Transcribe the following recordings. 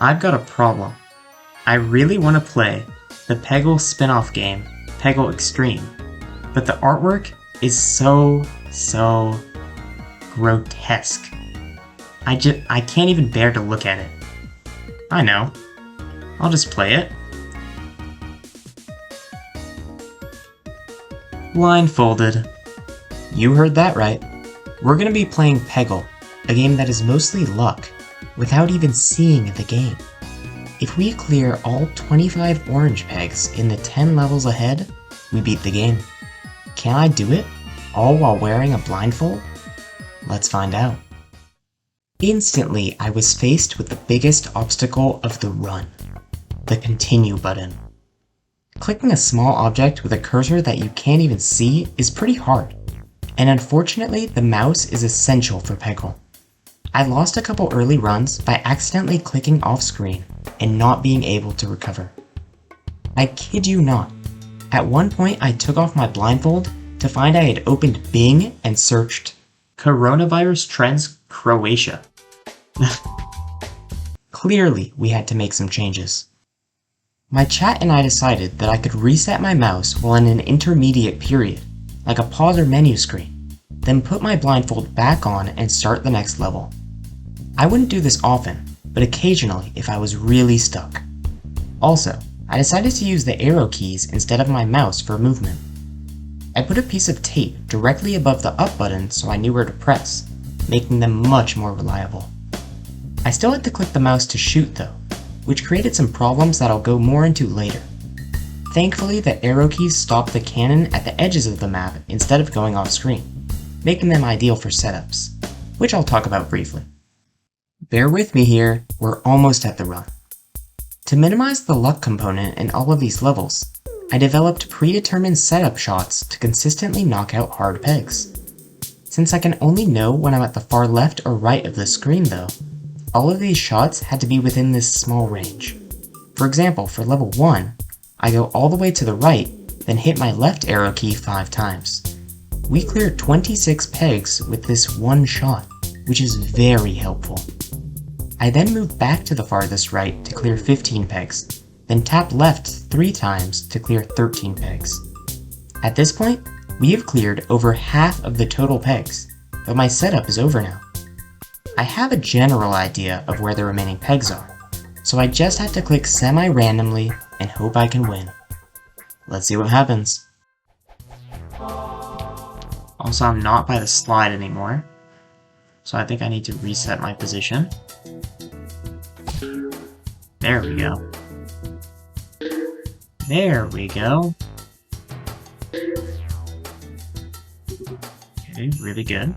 I've got a problem. I really want to play the Peggle spin-off game, Peggle Extreme, but the artwork is so grotesque. I can't even bear to look at it. I know. I'll just play it. Blindfolded. You heard that right. We're gonna be playing Peggle, a game that is mostly luck, without even seeing the game. If we clear all 25 orange pegs in the 10 levels ahead, we beat the game. Can I do it, all while wearing a blindfold? Let's find out. Instantly, I was faced with the biggest obstacle of the run, the continue button. Clicking a small object with a cursor that you can't even see is pretty hard, and unfortunately the mouse is essential for Peggle. I lost a couple early runs by accidentally clicking off screen and not being able to recover. I kid you not, at one point I took off my blindfold to find I had opened Bing and searched Coronavirus Trends Croatia. Clearly, we had to make some changes. My chat and I decided that I could reset my mouse while in an intermediate period, like a pause or menu screen, then put my blindfold back on and start the next level. I wouldn't do this often, but occasionally if I was really stuck. Also, I decided to use the arrow keys instead of my mouse for movement. I put a piece of tape directly above the up button so I knew where to press, making them much more reliable. I still had to click the mouse to shoot though, which created some problems that I'll go more into later. Thankfully, the arrow keys stopped the cannon at the edges of the map instead of going off screen, making them ideal for setups, which I'll talk about briefly. Bear with me here, we're almost at the run. To minimize the luck component in all of these levels, I developed predetermined setup shots to consistently knock out hard pegs. Since I can only know when I'm at the far left or right of the screen though, all of these shots had to be within this small range. For example, for level 1, I go all the way to the right, then hit my left arrow key 5 times. We cleared 26 pegs with this one shot, which is very helpful. I then moved back to the farthest right to clear 15 pegs, then tap left 3 times to clear 13 pegs. At this point, we have cleared over half of the total pegs, but my setup is over now. I have a general idea of where the remaining pegs are, so I just have to click semi-randomly and hope I can win. Let's see what happens. Also, I'm not by the slide anymore, so I think I need to reset my position. There we go. There we go. Okay, really good.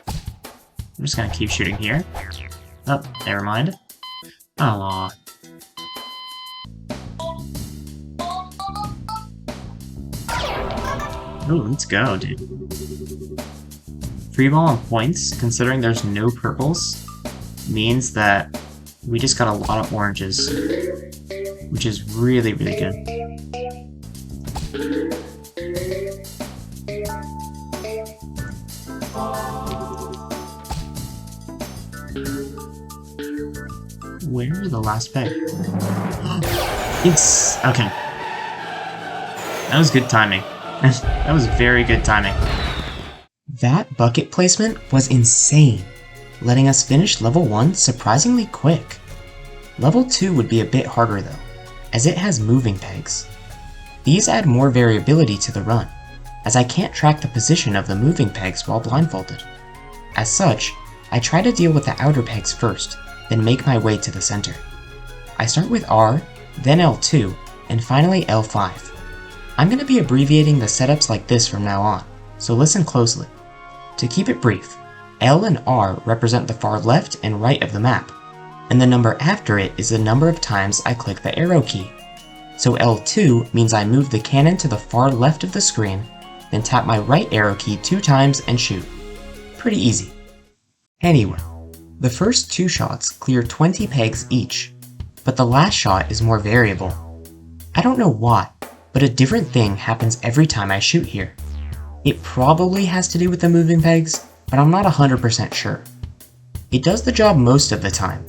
I'm just gonna keep shooting here. Oh, never mind. Aww. Oh, let's go, dude. Free ball on points, considering there's no purples, means that we just got a lot of oranges, which is really good. Where are the last peg? It's... okay. That was good timing. That was very good timing. That bucket placement was insane, letting us finish level 1 surprisingly quick. Level 2 would be a bit harder though, as it has moving pegs. These add more variability to the run, as I can't track the position of the moving pegs while blindfolded. As such, I try to deal with the outer pegs first, then make my way to the center. I start with R, then L2, and finally L5. I'm going to be abbreviating the setups like this from now on, so listen closely. To keep it brief, L and R represent the far left and right of the map, and the number after it is the number of times I click the arrow key. So L2 means I move the cannon to the far left of the screen, then tap my right arrow key 2 times and shoot. Pretty easy. Anyway, the first 2 shots clear 20 pegs each, but the last shot is more variable. I don't know why, but a different thing happens every time I shoot here. It probably has to do with the moving pegs, but I'm not 100% sure. It does the job most of the time,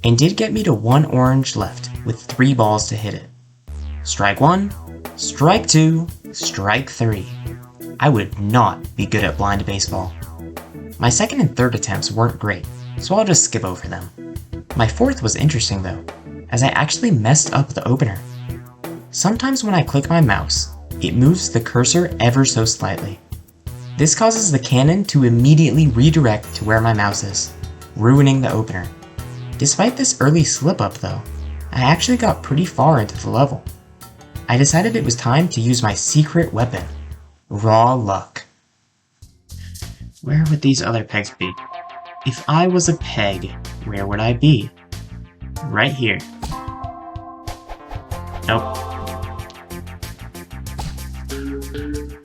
and did get me to 1 orange left with 3 balls to hit it. Strike 1, strike 2, strike 3. I would not be good at blind baseball. My second and third attempts weren't great, so I'll just skip over them. My fourth was interesting though, as I actually messed up the opener. Sometimes when I click my mouse, it moves the cursor ever so slightly. This causes the cannon to immediately redirect to where my mouse is, ruining the opener. Despite this early slip up though, I actually got pretty far into the level. I decided it was time to use my secret weapon, raw luck. Where would these other pegs be? If I was a peg, where would I be? Right here. Nope.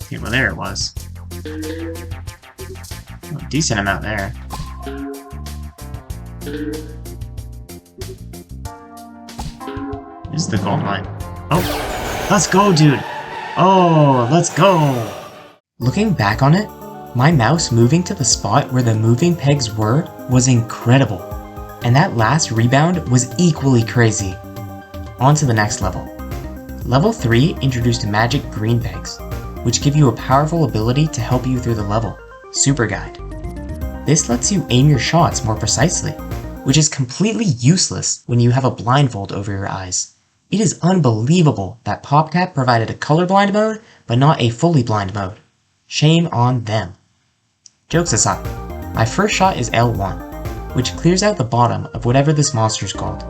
Okay, well there it was. Oh, decent amount there. This is the gold mine. Oh, let's go, dude! Oh, let's go! Looking back on it, my mouse moving to the spot where the moving pegs were was incredible, and that last rebound was equally crazy. On to the next level. Level 3 introduced magic green pegs, which give you a powerful ability to help you through the level, Super Guide. This lets you aim your shots more precisely, which is completely useless when you have a blindfold over your eyes. It is unbelievable that PopCap provided a colorblind mode, but not a fully blind mode. Shame on them. Jokes aside, my first shot is L1, which clears out the bottom of whatever this monster is called.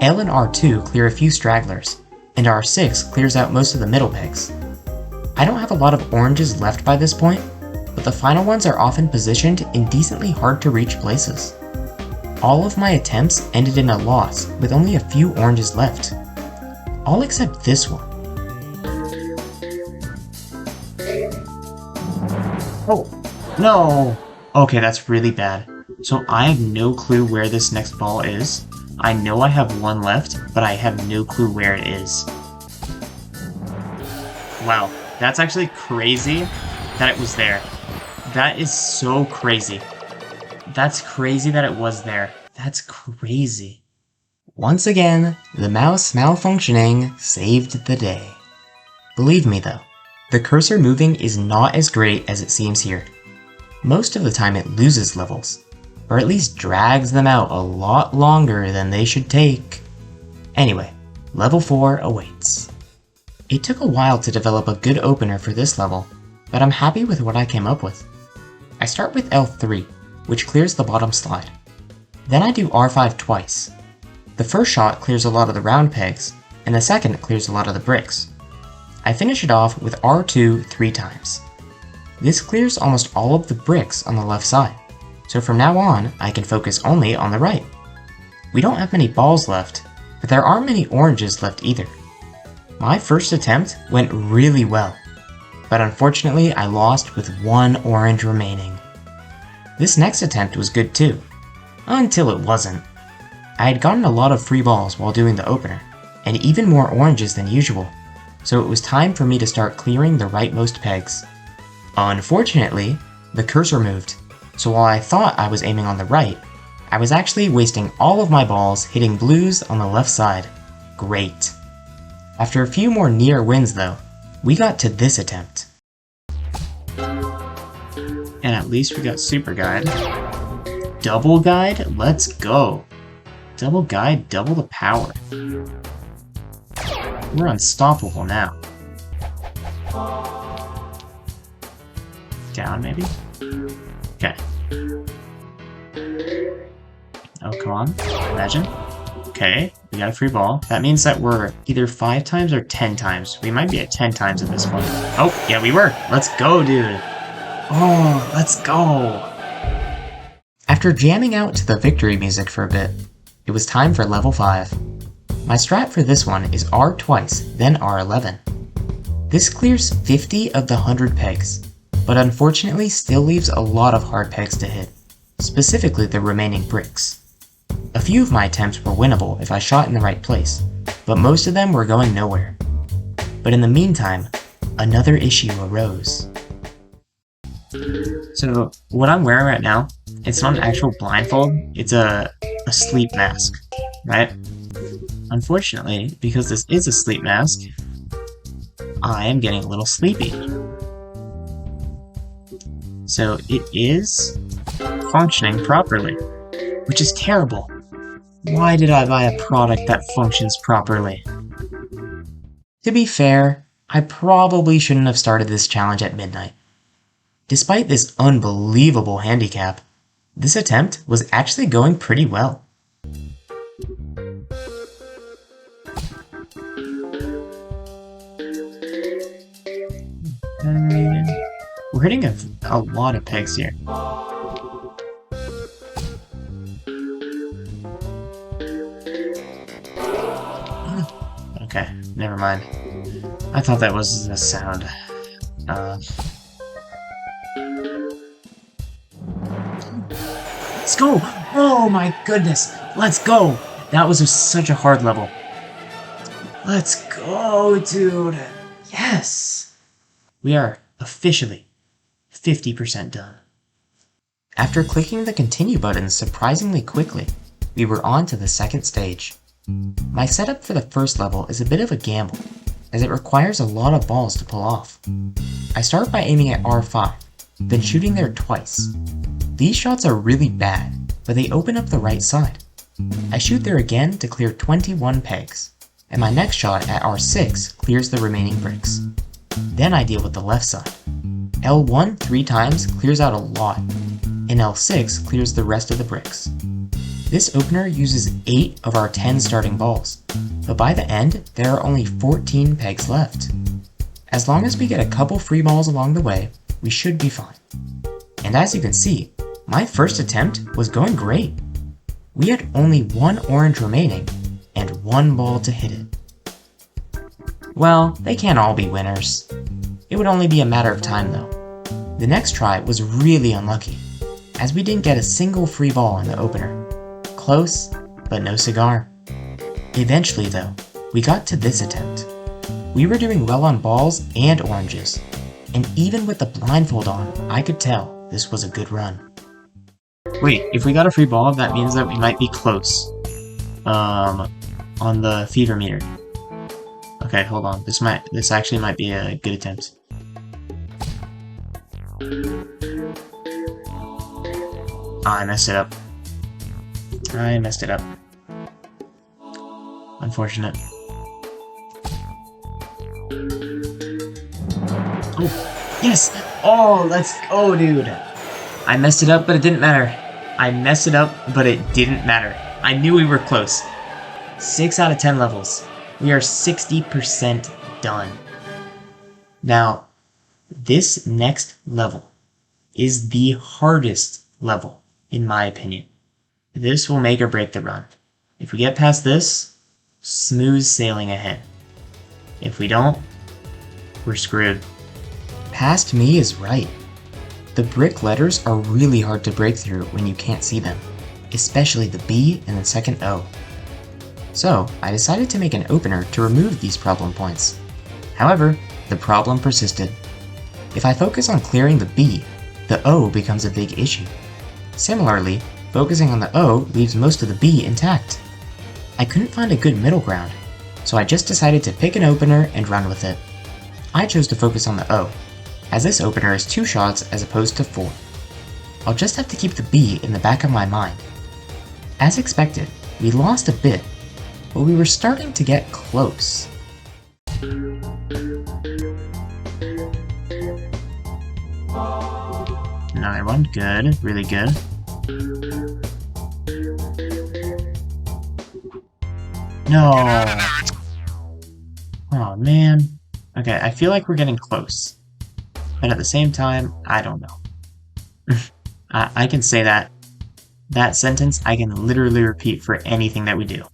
L and R2 clear a few stragglers, and R6 clears out most of the middle pegs. I don't have a lot of oranges left by this point, but the final ones are often positioned in decently hard to reach places. All of my attempts ended in a loss with only a few oranges left. All except this one. Oh, no! Okay, that's really bad. So I have no clue where this next ball is. I know I have one left, but I have no clue where it is. Wow, that's actually crazy that it was there. That is so crazy. That's crazy that it was there. That's crazy. Once again, the mouse malfunctioning saved the day. Believe me though, the cursor moving is not as great as it seems here. Most of the time it loses levels, or at least drags them out a lot longer than they should take. Anyway, level 4 awaits. It took a while to develop a good opener for this level, but I'm happy with what I came up with. I start with L3, which clears the bottom slide. Then I do R5 twice. The first shot clears a lot of the round pegs, and the second clears a lot of the bricks. I finish it off with R2 3 times. This clears almost all of the bricks on the left side, so from now on I can focus only on the right. We don't have many balls left, but there aren't many oranges left either. My first attempt went really well, but unfortunately I lost with 1 orange remaining. This next attempt was good too, until it wasn't. I had gotten a lot of free balls while doing the opener, and even more oranges than usual, so it was time for me to start clearing the rightmost pegs. Unfortunately, the cursor moved, so while I thought I was aiming on the right, I was actually wasting all of my balls hitting blues on the left side. Great. After a few more near wins though, we got to this attempt. And at least we got Super Guide. Double Guide? Let's go! Double Guide, double the power. We're unstoppable now. Down, maybe? Okay. Oh, come on. Imagine. Okay, we got a free ball. That means that we're either 5 times or 10 times. We might be at 10 times at this point. Oh, yeah, we were. Let's go, dude. Oh, let's go. After jamming out to the victory music for a bit, it was time for level 5. My strat for this one is R twice, then R11. This clears 50 of the 100 pegs, but unfortunately still leaves a lot of hard pegs to hit, specifically the remaining bricks. A few of my attempts were winnable if I shot in the right place, but most of them were going nowhere. But in the meantime, another issue arose. So what I'm wearing right now, it's not an actual blindfold, it's a a sleep mask, right? Unfortunately, because this is a sleep mask, I am getting a little sleepy. So it is functioning properly, which is terrible. Why did I buy a product that functions properly? To be fair, I probably shouldn't have started this challenge at midnight. Despite this unbelievable handicap, this attempt was actually going pretty well. We're hitting a lot of pegs here. Okay, never mind. I thought that was the sound. Let's go! Oh my goodness! Let's go! That was such a hard level. Let's go, dude! Yes! We are officially 50% done. After clicking the continue button surprisingly quickly, we were on to the second stage. My setup for the first level is a bit of a gamble, as it requires a lot of balls to pull off. I start by aiming at R5, then shooting there twice. These shots are really bad, but they open up the right side. I shoot there again to clear 21 pegs, and my next shot at R6 clears the remaining bricks. Then I deal with the left side. L1 3 times clears out a lot, and L6 clears the rest of the bricks. This opener uses 8 of our 10 starting balls, but by the end, there are only 14 pegs left. As long as we get a couple free balls along the way, we should be fine. And as you can see, my first attempt was going great. We had only 1 orange remaining, and 1 ball to hit it. Well, they can't all be winners. It would only be a matter of time though. The next try was really unlucky, as we didn't get a single free ball in the opener. Close, but no cigar. Eventually though, we got to this attempt. We were doing well on balls and oranges, and even with the blindfold on, I could tell this was a good run. Wait, if we got a free ball, that means that we might be close. On the fever meter. Okay, hold on. This actually might be a good attempt. I messed it up. Unfortunate. Oh, yes! Oh, let's go, dude! I messed it up, but it didn't matter. I knew we were close. 6 out of 10 levels. We are 60% done. Now, this next level is the hardest level, in my opinion. This will make or break the run. If we get past this, smooth sailing ahead. If we don't, we're screwed. Past me is right. The brick letters are really hard to break through when you can't see them, especially the B and the second O. So, I decided to make an opener to remove these problem points. However, the problem persisted. If I focus on clearing the B, the O becomes a big issue. Similarly, focusing on the O leaves most of the B intact. I couldn't find a good middle ground, so I just decided to pick an opener and run with it. I chose to focus on the O, as this opener is 2 shots as opposed to 4. I'll just have to keep the B in the back of my mind. As expected, we lost a bit, but we were starting to get close. Another one, good, really good. No! Oh man. Okay, I feel like we're getting close. But at the same time, I don't know. I can say that. That sentence I can literally repeat for anything that we do.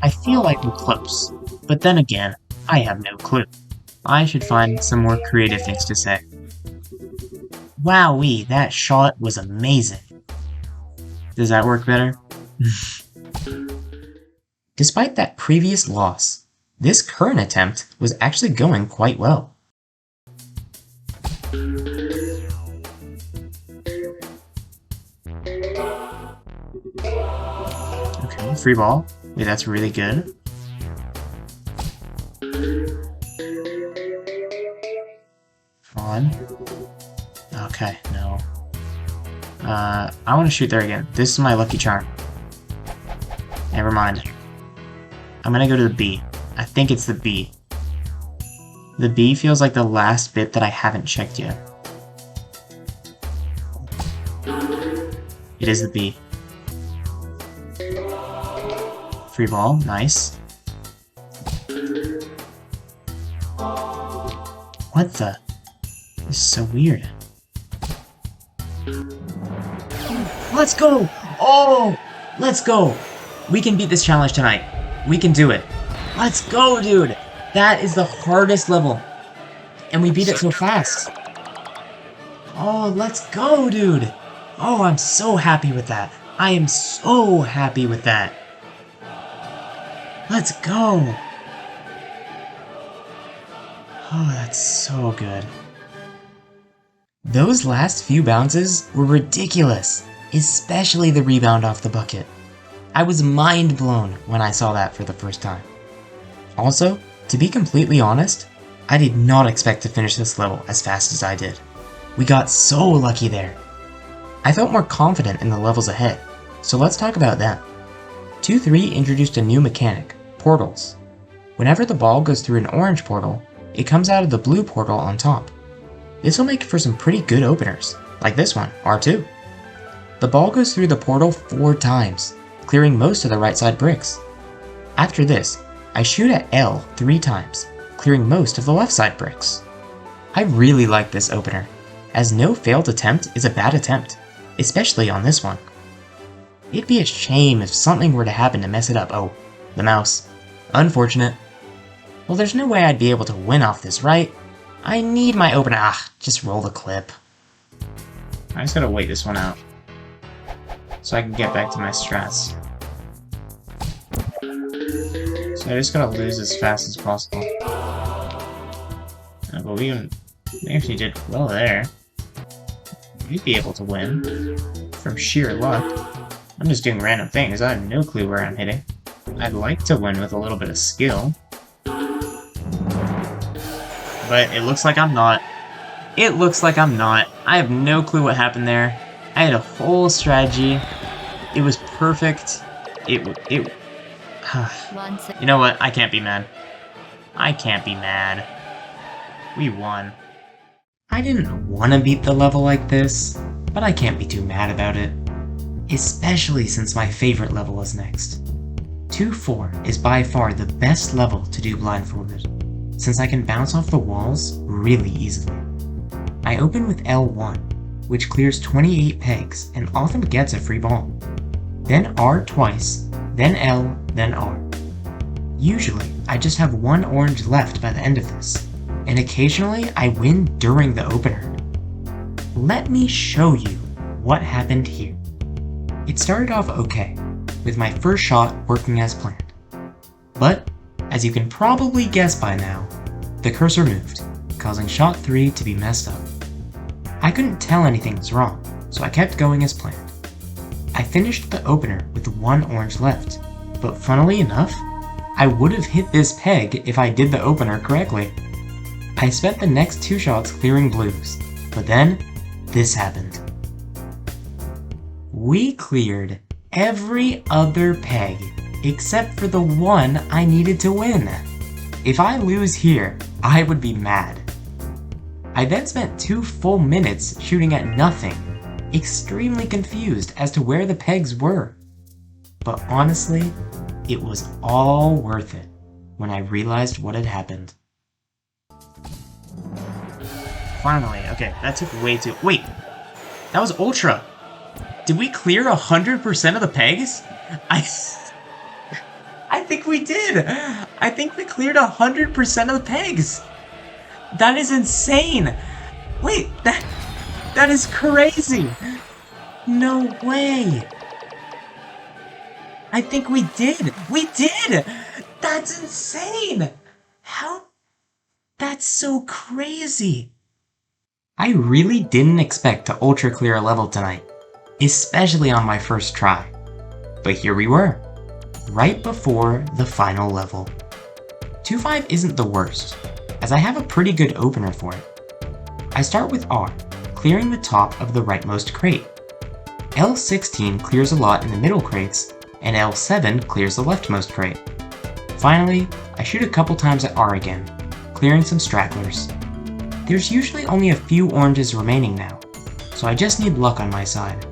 I feel like we're close, but then again, I have no clue. I should find some more creative things to say. Wowee, that shot was amazing. Does that work better? Despite that previous loss, this current attempt was actually going quite well. free ball. Wait, that's really good. Come on. Okay, no. I want to shoot there again. This is my lucky charm. Never mind. I'm gonna go to the B. I think it's the B. The B feels like the last bit that I haven't checked yet. It is the B. Free ball, nice. What the? This is so weird. Let's go! Oh! Let's go! We can beat this challenge tonight. We can do it. Let's go, dude! That is the hardest level. And we beat it so fast. Oh, let's go, dude! Oh, I'm so happy with that. I am so happy with that. Let's go! Oh, that's so good. Those last few bounces were ridiculous, especially the rebound off the bucket. I was mind blown when I saw that for the first time. Also, to be completely honest, I did not expect to finish this level as fast as I did. We got so lucky there. I felt more confident in the levels ahead, so let's talk about them. 2.3 introduced a new mechanic, portals. Whenever the ball goes through an orange portal, it comes out of the blue portal on top. This will make for some pretty good openers, like this one, R2. The ball goes through the portal 4 times, clearing most of the right side bricks. After this, I shoot at L 3 times, clearing most of the left side bricks. I really like this opener, as no failed attempt is a bad attempt, especially on this one. It'd be a shame if something were to happen to mess it up. Oh, the mouse. Unfortunate. Well, there's no way I'd be able to win off this, right? I need my opener. Ah, just roll the clip. I just gotta wait this one out, so I can get back to my strats. So I just gotta lose as fast as possible. But we actually did well there. We'd be able to win from sheer luck. I'm just doing random things. I have no clue where I'm hitting. I'd like to win with a little bit of skill, but it looks like I'm not. It looks like I'm not. I have no clue what happened there. I had a whole strategy. It was perfect. You know what? I can't be mad. I can't be mad. We won. I didn't want to beat the level like this, but I can't be too mad about it. Especially since my favorite level is next. 2.4 is by far the best level to do blindfolded, since I can bounce off the walls really easily. I open with L1, which clears 28 pegs and often gets a free ball. Then R twice, then L, then R. Usually, I just have 1 orange left by the end of this, and occasionally I win during the opener. Let me show you what happened here. It started off okay, with my first shot working as planned. But, as you can probably guess by now, the cursor moved, causing shot 3 to be messed up. I couldn't tell anything was wrong, so I kept going as planned. I finished the opener with 1 orange left, but funnily enough, I would have hit this peg if I did the opener correctly. I spent the next 2 shots clearing blues, but then, this happened. We cleared every other peg except for the one I needed to win. If I lose here, I would be mad. I then spent 2 full minutes shooting at nothing, extremely confused as to where the pegs were. But honestly, it was all worth it when I realized what had happened. Finally, okay, that took way too— wait! That was Ultra! Did we clear 100% of the pegs? I think we did! I think we cleared 100% of the pegs! That is insane! Wait, that is crazy! No way! I think we did! We did! That's insane! How? That's so crazy! I really didn't expect to ultra clear a level tonight, especially on my first try. But here we were. right before the final level. 2-5 isn't the worst, as I have a pretty good opener for it. I start with R, clearing the top of the rightmost crate. L16 clears a lot in the middle crates, and L7 clears the leftmost crate. Finally, I shoot a couple times at R again, clearing some stragglers. There's usually only a few oranges remaining now, so I just need luck on my side.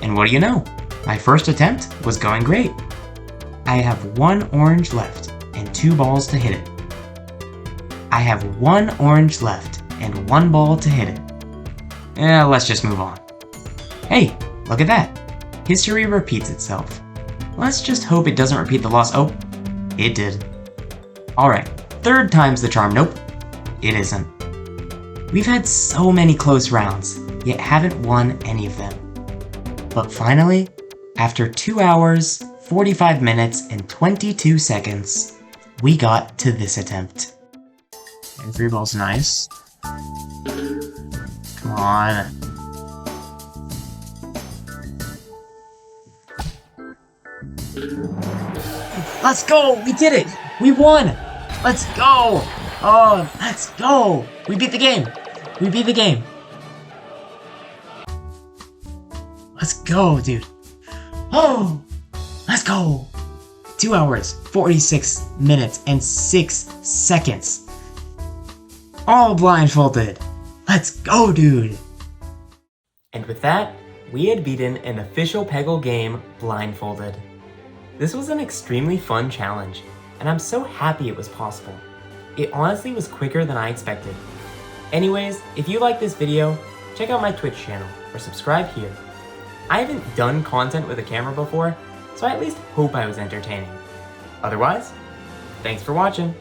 And what do you know? My first attempt was going great. I have 1 orange left and 2 balls to hit it. I have 1 orange left and 1 ball to hit it. Let's just move on. Hey, look at that. History repeats itself. Let's just hope it doesn't repeat the loss. Oh, it did. Alright, 3rd time's the charm. Nope, it isn't. We've had so many close rounds, yet haven't won any of them. But finally, after 2 hours, 45 minutes, and 22 seconds, we got to this attempt. And 3 balls, nice. Come on. Let's go! We did it! We won! Let's go! Oh, let's go! We beat the game! We beat the game! Let's go, dude! Oh! Let's go! 2 hours, 46 minutes, and 6 seconds. All blindfolded! Let's go, dude! And with that, we had beaten an official Peggle game blindfolded. This was an extremely fun challenge, and I'm so happy it was possible. It honestly was quicker than I expected. Anyways, if you like this video, check out my Twitch channel or subscribe here. I haven't done content with a camera before, so I at least hope I was entertaining. Otherwise, thanks for watching.